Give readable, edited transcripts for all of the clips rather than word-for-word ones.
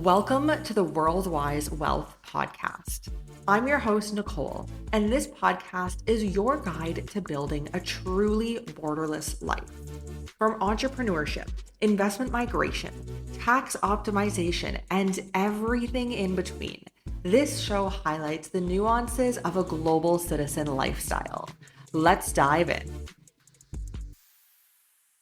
Welcome to the Worldwise Wealth Podcast. I'm your host, Nicole, and this podcast is your guide to building a truly borderless life. From entrepreneurship, investment migration, tax optimization, and everything in between, this show highlights the nuances of a global citizen lifestyle. Let's dive in.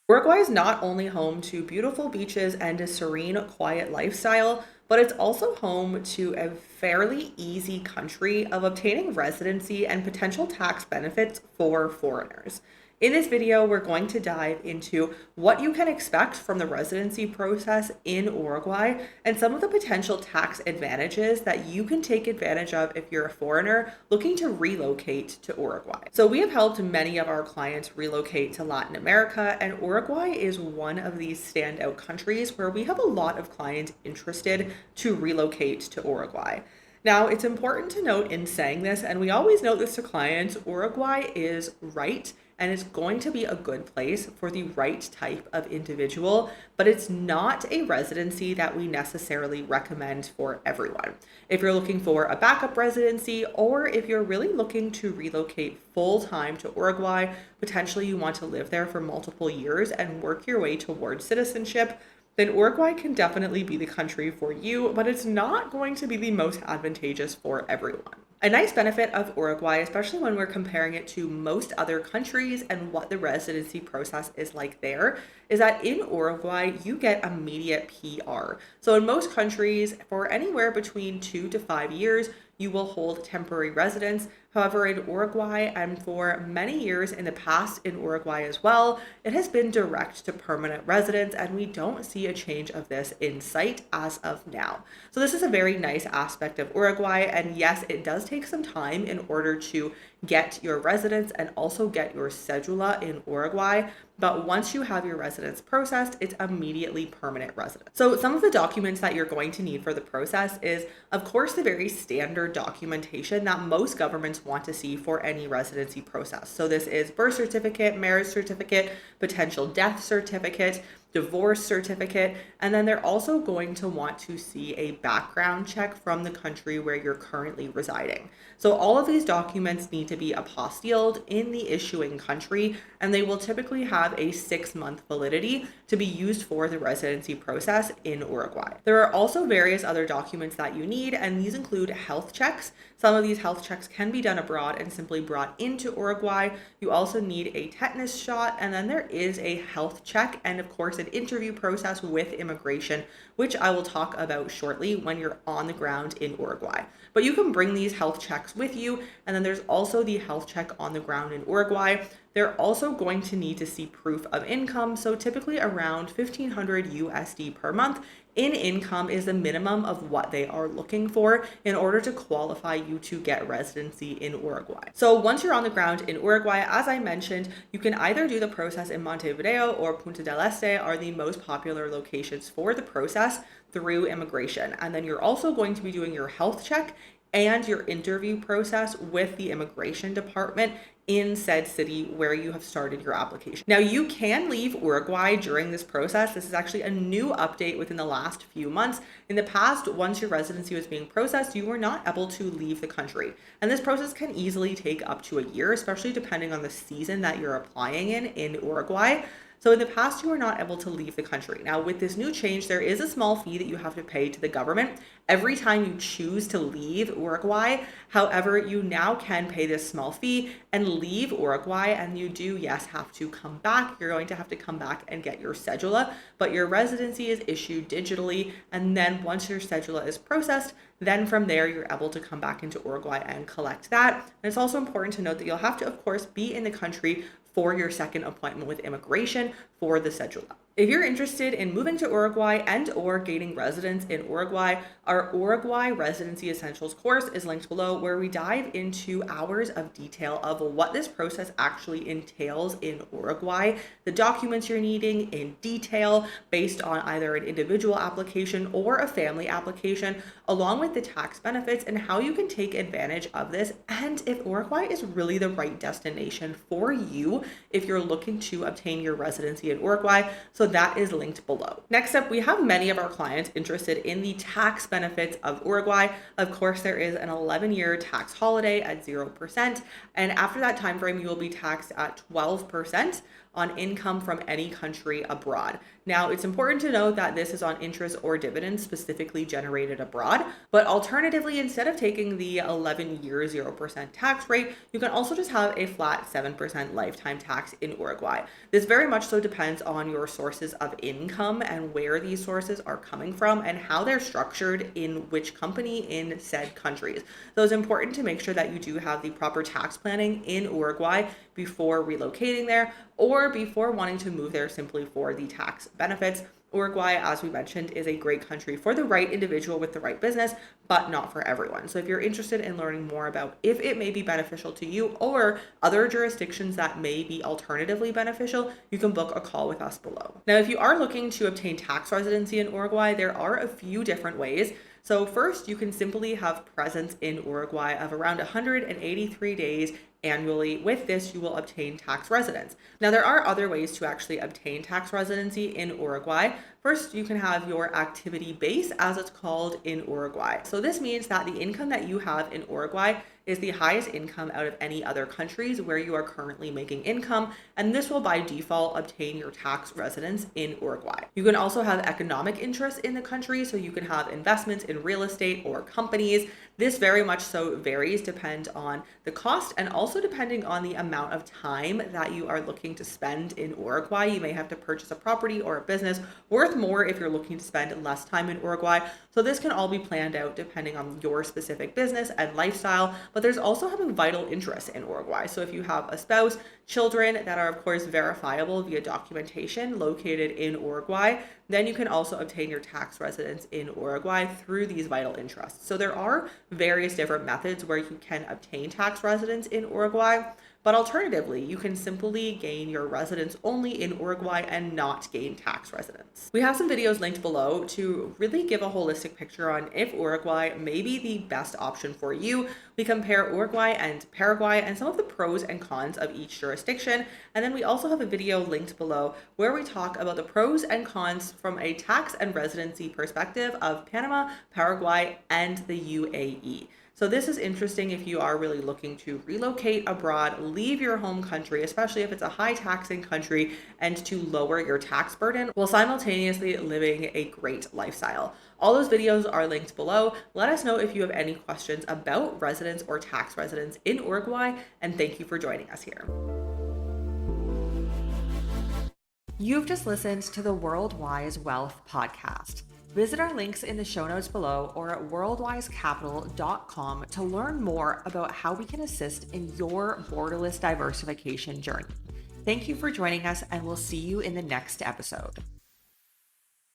Uruguay is not only home to beautiful beaches and a serene, quiet lifestyle, but it's also home to a fairly easy country of obtaining residency and potential tax benefits for foreigners. In this video, we're going to dive into what you can expect from the residency process in Uruguay and some of the potential tax advantages that you can take advantage of if you're a foreigner looking to relocate to Uruguay. So we have helped many of our clients relocate to Latin America, and Uruguay is one of these standout countries where we have a lot of clients interested to relocate to Uruguay. Now, it's important to note in saying this, and we always note this to clients, Uruguay is right and it's going to be a good place for the right type of individual, but it's not a residency that we necessarily recommend for everyone. If you're looking for a backup residency, or if you're really looking to relocate full-time to Uruguay, potentially you want to live there for multiple years and work your way towards citizenship, then Uruguay can definitely be the country for you, but it's not going to be the most advantageous for everyone. A nice benefit of Uruguay, especially when we're comparing it to most other countries and what the residency process is like there, is that in Uruguay, you get immediate PR. So in most countries, for anywhere between 2 to 5 years, you will hold temporary residence. However, in Uruguay, and for many years in the past in Uruguay as well, it has been direct to permanent residence, and we don't see a change of this in sight as of now. So this is a very nice aspect of Uruguay, and yes, it does take some time in order to get your residence and also get your cedula in Uruguay. But once you have your residence processed, it's immediately permanent residence. So some of the documents that you're going to need for the process is, of course, the very standard documentation that most governments want to see for any residency process. So this is birth certificate, marriage certificate, potential death certificate, divorce certificate, and then they're also going to want to see a background check from the country where you're currently residing. So all of these documents need to be apostilled in the issuing country, and they will typically have a 6-month validity to be used for the residency process in Uruguay. There are also various other documents that you need, and these include health checks. Some of these health checks can be done abroad and simply brought into Uruguay. You also need a tetanus shot, and then there is a health check and of course an interview process with immigration, which I will talk about shortly when you're on the ground in Uruguay. But you can bring these health checks with you, and then there's also the health check on the ground in Uruguay. They're also going to need to see proof of income, so typically around 1,500 USD per month in income is the minimum of what they are looking for in order to qualify you to get residency in Uruguay. So once you're on the ground in Uruguay, as I mentioned, you can either do the process in Montevideo or Punta del Este are the most popular locations for the process through immigration. And then you're also going to be doing your health check and your interview process with the immigration department in said city where you have started your application. Now, you can leave Uruguay during this process. This is actually a new update within the last few months. In the past, once your residency was being processed, you were not able to leave the country. And this process can easily take up to a year, especially depending on the season that you're applying in Uruguay. So in the past, you were not able to leave the country. Now, with this new change, there is a small fee that you have to pay to the government every time you choose to leave Uruguay. However, you now can pay this small fee and leave Uruguay, and you do, yes, have to come back. You're going to have to come back and get your cedula, but your residency is issued digitally. And then once your cedula is processed, then from there, you're able to come back into Uruguay and collect that. And it's also important to note that you'll have to, of course, be in the country for your second appointment with immigration for the cedula. If you're interested in moving to Uruguay and or gaining residence in Uruguay, our Uruguay Residency Essentials course is linked below, where we dive into hours of detail of what this process actually entails in Uruguay, the documents you're needing in detail based on either an individual application or a family application, along with the tax benefits and how you can take advantage of this, and if Uruguay is really the right destination for you if you're looking to obtain your residency in Uruguay. So So that is linked below. Next up, we have many of our clients interested in the tax benefits of Uruguay. Of course, there is an 11-year tax holiday at 0%. And after that time frame, you will be taxed at 12% on income from any country abroad. Now, it's important to note that this is on interest or dividends specifically generated abroad, but alternatively, instead of taking the 11-year 0% tax rate, you can also just have a flat 7% lifetime tax in Uruguay. This very much so depends on your sources of income and where these sources are coming from and how they're structured in which company in said countries. So it's important to make sure that you do have the proper tax planning in Uruguay before relocating there or before wanting to move there simply for the tax benefits. Uruguay, as we mentioned, is a great country for the right individual with the right business, but not for everyone. So if you're interested in learning more about if it may be beneficial to you or other jurisdictions that may be alternatively beneficial, you can book a call with us below. Now, if you are looking to obtain tax residency in Uruguay, there are a few different ways. So first, you can simply have presence in Uruguay of around 183 days annually. With this, you will obtain tax residence. Now, there are other ways to actually obtain tax residency in Uruguay. First, you can have your activity base, as it's called, in Uruguay. So this means that the income that you have in Uruguay is the highest income out of any other countries where you are currently making income, and this will by default obtain your tax residence in Uruguay. You can also have economic interests in the country, so you can have investments in real estate or companies. This very much so varies depend on the cost and also depending on the amount of time that you are looking to spend in Uruguay. You may have to purchase a property or a business worth more if you're looking to spend less time in Uruguay. So this can all be planned out depending on your specific business and lifestyle, but there's also having vital interests in Uruguay. So if you have a spouse, children that are of course verifiable via documentation located in Uruguay, then you can also obtain your tax residence in Uruguay through these vital interests. So there are various different methods where you can obtain tax residence in Uruguay. But alternatively, you can simply gain your residence only in Uruguay and not gain tax residence. We have some videos linked below to really give a holistic picture on if Uruguay may be the best option for you. We compare Uruguay and Paraguay and some of the pros and cons of each jurisdiction. And then we also have a video linked below where we talk about the pros and cons from a tax and residency perspective of Panama, Paraguay, and the UAE. So this is interesting if you are really looking to relocate abroad, leave your home country, especially if it's a high taxing country, and to lower your tax burden while simultaneously living a great lifestyle. All those videos are linked below. Let us know if you have any questions about residence or tax residence in Uruguay, and thank you for joining us here. You've just listened to the Worldwise Wealth Podcast. Visit our links in the show notes below or at worldwisecapital.com to learn more about how we can assist in your borderless diversification journey. Thank you for joining us, and we'll see you in the next episode.